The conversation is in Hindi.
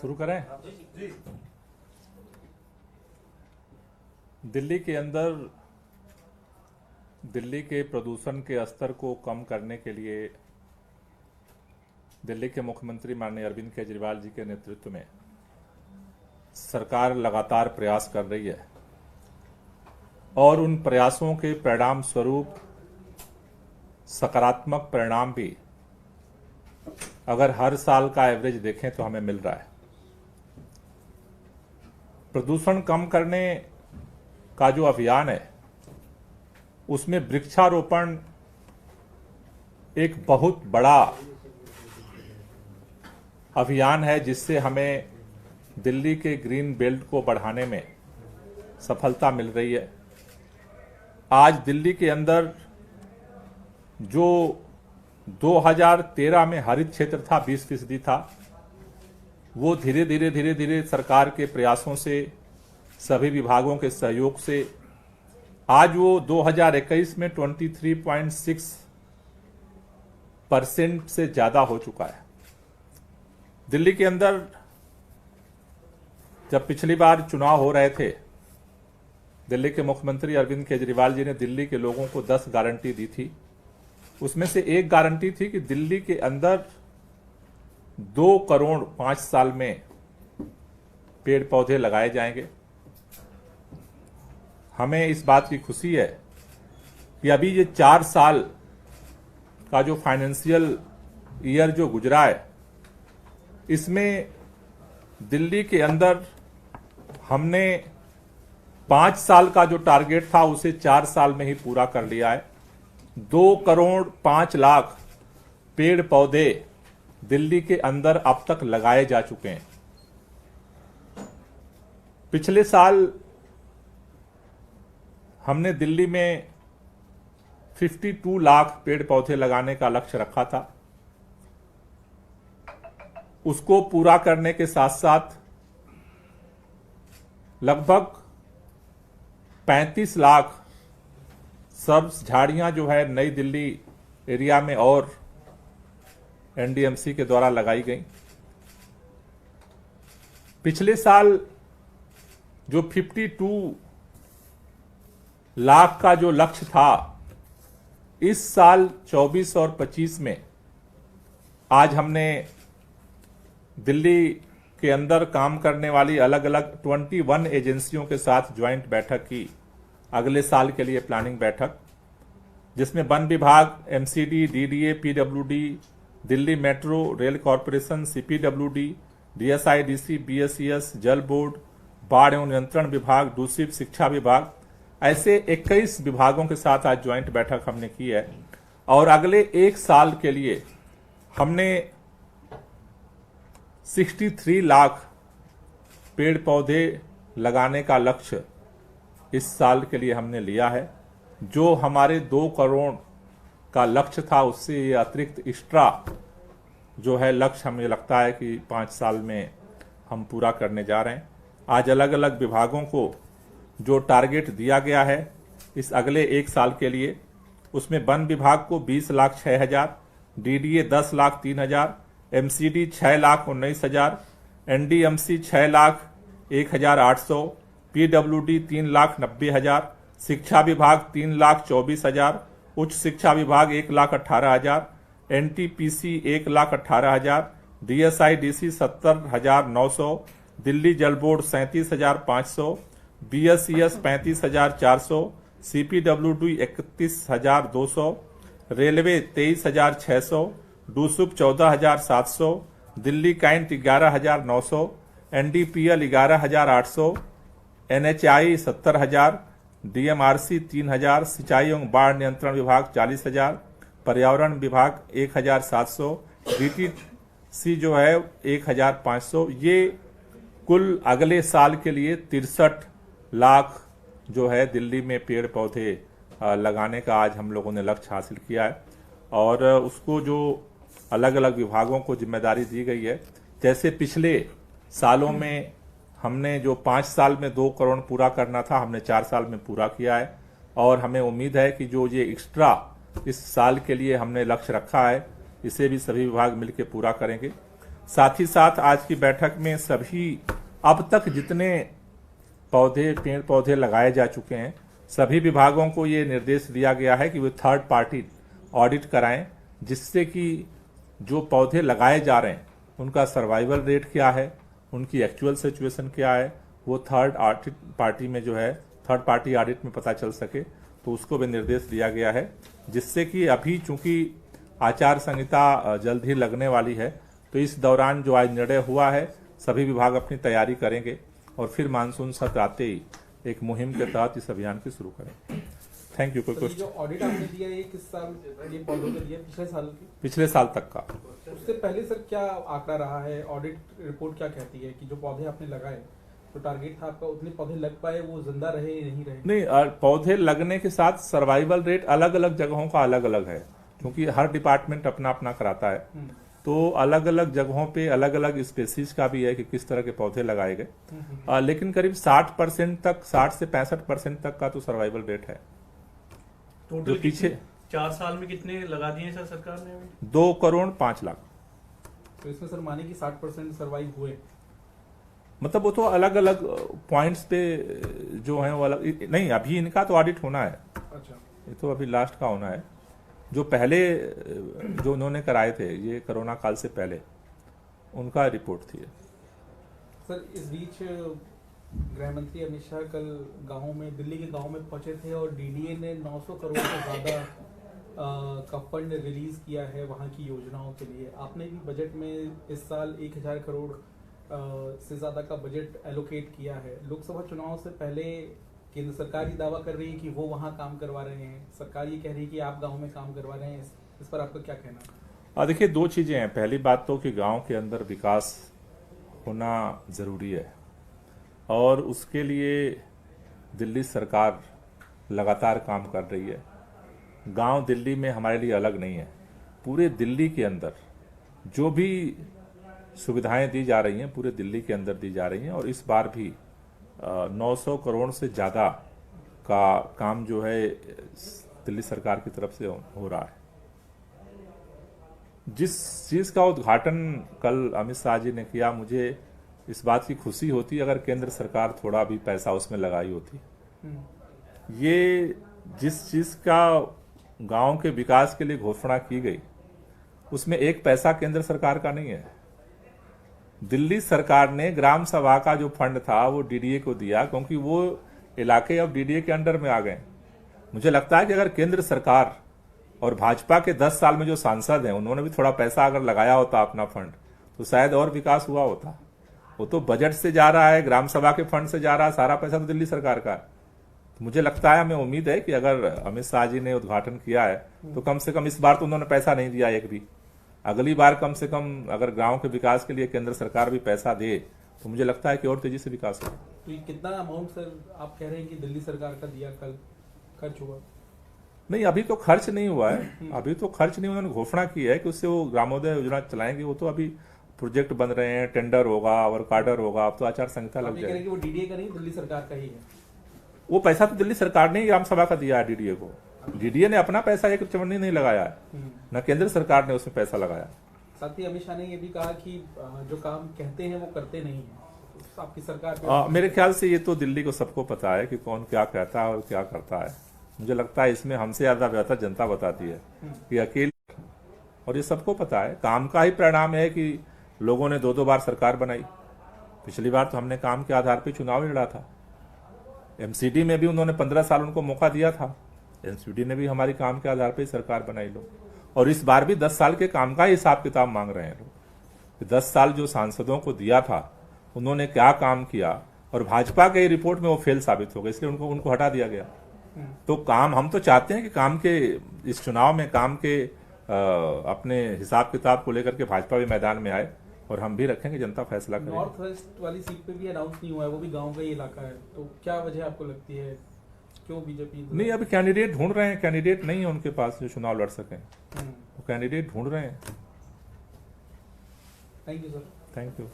शुरू करें। दिल्ली के अंदर दिल्ली के प्रदूषण के स्तर को कम करने के लिए दिल्ली के मुख्यमंत्री माननीय अरविंद केजरीवाल जी के नेतृत्व में सरकार लगातार प्रयास कर रही है और उन प्रयासों के परिणाम स्वरूप सकारात्मक परिणाम भी अगर हर साल का एवरेज देखें तो हमें मिल रहा है। प्रदूषण कम करने का जो अभियान है उसमें वृक्षारोपण एक बहुत बड़ा अभियान है, जिससे हमें दिल्ली के ग्रीन बेल्ट को बढ़ाने में सफलता मिल रही है। आज दिल्ली के अंदर जो 2013 में हरित क्षेत्र था 20% था, वो धीरे धीरे सरकार के प्रयासों से, सभी विभागों के सहयोग से आज वो 2021 में 23.6% से ज्यादा हो चुका है। दिल्ली के अंदर जब पिछली बार चुनाव हो रहे थे, दिल्ली के मुख्यमंत्री अरविंद केजरीवाल जी ने दिल्ली के लोगों को 10 गारंटी दी थी। उसमें से एक गारंटी थी कि दिल्ली के अंदर 2 करोड़ 5 साल में पेड़ पौधे लगाए जाएंगे। हमें इस बात की खुशी है कि अभी ये 4 साल का जो फाइनेंशियल ईयर जो गुजरा है, इसमें दिल्ली के अंदर हमने 5 साल का जो टारगेट था उसे 4 साल में ही पूरा कर लिया है। 2 करोड़ 5 लाख पेड़ पौधे दिल्ली के अंदर अब तक लगाए जा चुके हैं। पिछले साल हमने दिल्ली में 52 लाख पेड़ पौधे लगाने का लक्ष्य रखा था। उसको पूरा करने के साथ साथ लगभग 35 लाख सब्ज झाड़ियां जो है नई दिल्ली एरिया में और एनडीएमसी के द्वारा लगाई गई। पिछले साल जो 52 लाख का जो लक्ष्य था, इस साल 24 और 25 में आज हमने दिल्ली के अंदर काम करने वाली अलग अलग 21 एजेंसियों के साथ ज्वाइंट बैठक की, अगले साल के लिए प्लानिंग बैठक, जिसमें वन विभाग, MCD, DDA, PWD, Delhi metro rail corporation, CPWD, DSIDC, BSES, Jal board, बाढ़ एवं नियंत्रण विभाग, दूषित शिक्षा विभाग, ऐसे 21 विभागों के साथ आज ज्वाइंट बैठक हमने की है। और अगले 1 साल के लिए हमने 63 लाख पेड़ पौधे लगाने का लक्ष्य इस साल के लिए हमने लिया है। जो हमारे 2 करोड़ का लक्ष्य था, उससे ये अतिरिक्त एक्स्ट्रा जो है लक्ष्य हमें लगता है कि 5 साल में हम पूरा करने जा रहे हैं। आज अलग अलग विभागों को जो टारगेट दिया गया है इस अगले 1 साल के लिए, उसमें वन विभाग को 20 लाख 6 हजार, डीडीए 10 लाख 3 हजार, एमसीडी 6 लाख 19 हजार, एनडीएमसी 6 लाख 1 हजार 800, पीडब्ल्यूडी 3 लाख 90 हजार, शिक्षा विभाग 3 लाख 24 हजार, उच्च शिक्षा विभाग 1 लाख 18 हजार, एनटीपीसी 1 लाख 18 हजार, डीएसआईडीसी 70 हजार 900, दिल्ली जल बोर्ड 37 हजार 500, बीएसईएस 35 हजार 400, सीपीडब्ल्यूडी 31 हजार 200, रेलवे 23 हजार 600, डूसुप 14 हजार 700, दिल्ली कैंट 11 हजार 900, एनडीपीएल 11 हजार 800, एनएचआई 70 हजार, डीएमआरसी 3 हजार, सिंचाई एवं बाढ़ नियंत्रण विभाग 40 हजार, पर्यावरण विभाग 1 हजार 700, डीटीसी जो है 1 हजार 500। ये कुल अगले साल के लिए 63 लाख जो है दिल्ली में पेड़ पौधे लगाने का आज हम लोगों ने लक्ष्य हासिल किया है। और उसको जो अलग अलग विभागों को जिम्मेदारी दी गई है, जैसे पिछले सालों में हमने जो 5 साल में 2 करोड़ पूरा करना था, हमने 4 साल में पूरा किया है। और हमें उम्मीद है कि जो ये एक्स्ट्रा इस साल के लिए हमने लक्ष्य रखा है, इसे भी सभी विभाग मिलकर पूरा करेंगे। साथ ही साथ आज की बैठक में सभी अब तक जितने पेड़ पौधे लगाए जा चुके हैं, सभी विभागों को ये निर्देश दिया गया है कि वे थर्ड पार्टी ऑडिट कराएं, जिससे कि जो पौधे लगाए जा रहे हैं उनका सर्वाइवल रेट क्या है, उनकी एक्चुअल सिचुएशन क्या है, वो थर्ड पार्टी में जो है थर्ड पार्टी ऑडिट में पता चल सके। तो उसको भी निर्देश दिया गया है, जिससे कि अभी चूंकि आचार संहिता जल्द ही लगने वाली है, तो इस दौरान जो आज निर्णय हुआ है सभी विभाग अपनी तैयारी करेंगे और फिर मानसून सत्र आते ही एक मुहिम के तहत इस अभियान की शुरू करें। Thank you. कोई क्वेश्चन? जो ऑडिट आपने दिया ये किस साल ये पौधों का दिया? पिछले साल की? पिछले साल तक का। उससे पहले सर क्या आंकड़ा रहा है? ऑडिट रिपोर्ट क्या कहती है कि जो पौधे आपने लगाए तो टारगेट था आपका, उतने पौधे लग पाए, वो जिंदा रहे नहीं रहे? नहीं, पौधे लगने के साथ सर्वाइवल रेट अलग अलग जगहों का अलग अलग है, क्योंकि हर डिपार्टमेंट अपना अपना कराता है। तो अलग अलग जगहों पे अलग अलग स्पेसीज का भी है कि किस तरह के पौधे लगाए गए। लेकिन करीब 60% तक, 60 से 65% तक का तो सर्वाइवल रेट है। टोटल जो पीछे 4 साल में कितने लगा दिए सर सरकार ने? 2 करोड़ 5 लाख। तो इसमें सर माने कि 60% सर्वाइव हुए? मतलब वो तो अलग अलग पॉइंट्स पे जो है वो अलग नहीं, अभी इनका तो ऑडिट होना है। अच्छा, ये तो अभी लास्ट का होना है। जो पहले जो उन्होंने कराए थे ये कोरोना काल से पहले, उनका रिपोर्ट थी। सर इस बीच गृह मंत्री अमित शाह कल गाँव में, दिल्ली के गाँव में पहुंचे थे और डीडीए ने 900 करोड़ से ज्यादा का फंड रिलीज किया है वहां की योजनाओं के लिए। आपने भी बजट में इस साल 1000 करोड़ से ज्यादा का बजट एलोकेट किया है। लोकसभा चुनाव से पहले केंद्र सरकार ही दावा कर रही है कि वो वहां काम करवा रहे हैं, सरकार ये कह रही है कि आप गांव में काम करवा रहे हैं। इस पर आपका क्या कहना है? देखिए, 2 चीजें हैं। पहली बात तो कि गांव के अंदर विकास होना जरूरी है और उसके लिए दिल्ली सरकार लगातार काम कर रही है। गांव दिल्ली में हमारे लिए अलग नहीं है। पूरे दिल्ली के अंदर जो भी सुविधाएं दी जा रही हैं पूरे दिल्ली के अंदर दी जा रही हैं, और इस बार भी 900 करोड़ से ज्यादा का काम जो है दिल्ली सरकार की तरफ से हो रहा है। जिस चीज का उद्घाटन कल अमित शाह जी ने किया, मुझे इस बात की खुशी होती अगर केंद्र सरकार थोड़ा भी पैसा उसमें लगाई होती। ये जिस चीज का गांव के विकास के लिए घोषणा की गई, उसमें एक पैसा केंद्र सरकार का नहीं है। दिल्ली सरकार ने ग्राम सभा का जो फंड था वो डीडीए को दिया, क्योंकि वो इलाके अब डीडीए के अंडर में आ गए। मुझे लगता है कि अगर केंद्र सरकार और भाजपा के 10 साल में जो सांसद हैं उन्होंने भी थोड़ा पैसा अगर लगाया होता अपना फंड, तो शायद और विकास हुआ होता। वो तो बजट से जा रहा है, ग्राम सभा के फंड से जा रहा है, सारा पैसा तो दिल्ली सरकार का है। तो मुझे लगता है, हमें उम्मीद है कि अगर अमित शाह जी ने उद्घाटन किया है तो कम से कम इस बार तो उन्होंने पैसा नहीं दिया एक भी, अगली बार कम से कम अगर गांव के विकास के लिए केंद्र सरकार भी पैसा दे तो मुझे लगता है कि और तेजी से विकास होगा। तो ये कितना अमाउंट सर आप कह रहे हैं कि दिल्ली सरकार का दिया, कल खर्च हुआ? नहीं, अभी तो खर्च नहीं हुआ है। अभी तो खर्च नहीं, उन्होंने घोषणा की है कि उससे वो ग्रामोदय योजना चलाएंगे। वो तो अभी प्रोजेक्ट बन रहे हैं, टेंडर होगा और कार्डर होगा। अब तो आचार संहिता लग जाएगी। वो डीडीए का नहीं, दिल्ली सरकार का ही है। वो पैसा तो दिल्ली सरकार ने ही ग्राम सभा का दिया है डीडीए को। डीडीए ने अपना पैसा एक चवन्नी नहीं लगाया है, न केंद्र सरकार ने उसमें पैसा लगाया। साथ ही अमित शाह ने ये भी कहा कि जो काम कहते हैं वो करते नहीं है। तो आपकी सरकार मेरे ख्याल से ये तो दिल्ली को सबको पता है कि कौन क्या कहता है और क्या करता है। मुझे लगता है इसमें हमसे ज्यादा बेहतर जनता बताती है कि अकेले, और ये सबको पता है। काम का ही परिणाम है कि लोगों ने 2-2 बार सरकार बनाई। पिछली बार तो हमने काम के आधार पर चुनाव लड़ा था। एमसीडी में भी उन्होंने 15 साल उनको मौका दिया था। एमसीडी ने भी हमारी काम के आधार पर सरकार बनाई लोग, और इस बार भी 10 साल के काम का हिसाब किताब मांग रहे हैं लोग। 10 साल जो सांसदों को दिया था उन्होंने क्या काम किया, और भाजपा के रिपोर्ट में वो फेल साबित हो गए, इसलिए उनको हटा दिया गया। तो काम हम तो चाहते हैं कि काम के इस चुनाव में काम के अपने हिसाब किताब को लेकर के भाजपा भी मैदान में आए, और हम भी रखेंगे, जनता फैसला करेगी। नॉर्थ वेस्ट वाली सीट पे भी अनाउंस नहीं हुआ है, वो भी गांव का ही इलाका है। तो क्या वजह आपको लगती है, क्यों बीजेपी नहीं? अभी कैंडिडेट ढूंढ रहे हैं। कैंडिडेट नहीं है उनके पास जो चुनाव लड़ सकें। वो कैंडिडेट ढूंढ रहे हैं। Thank you sir. Thank you.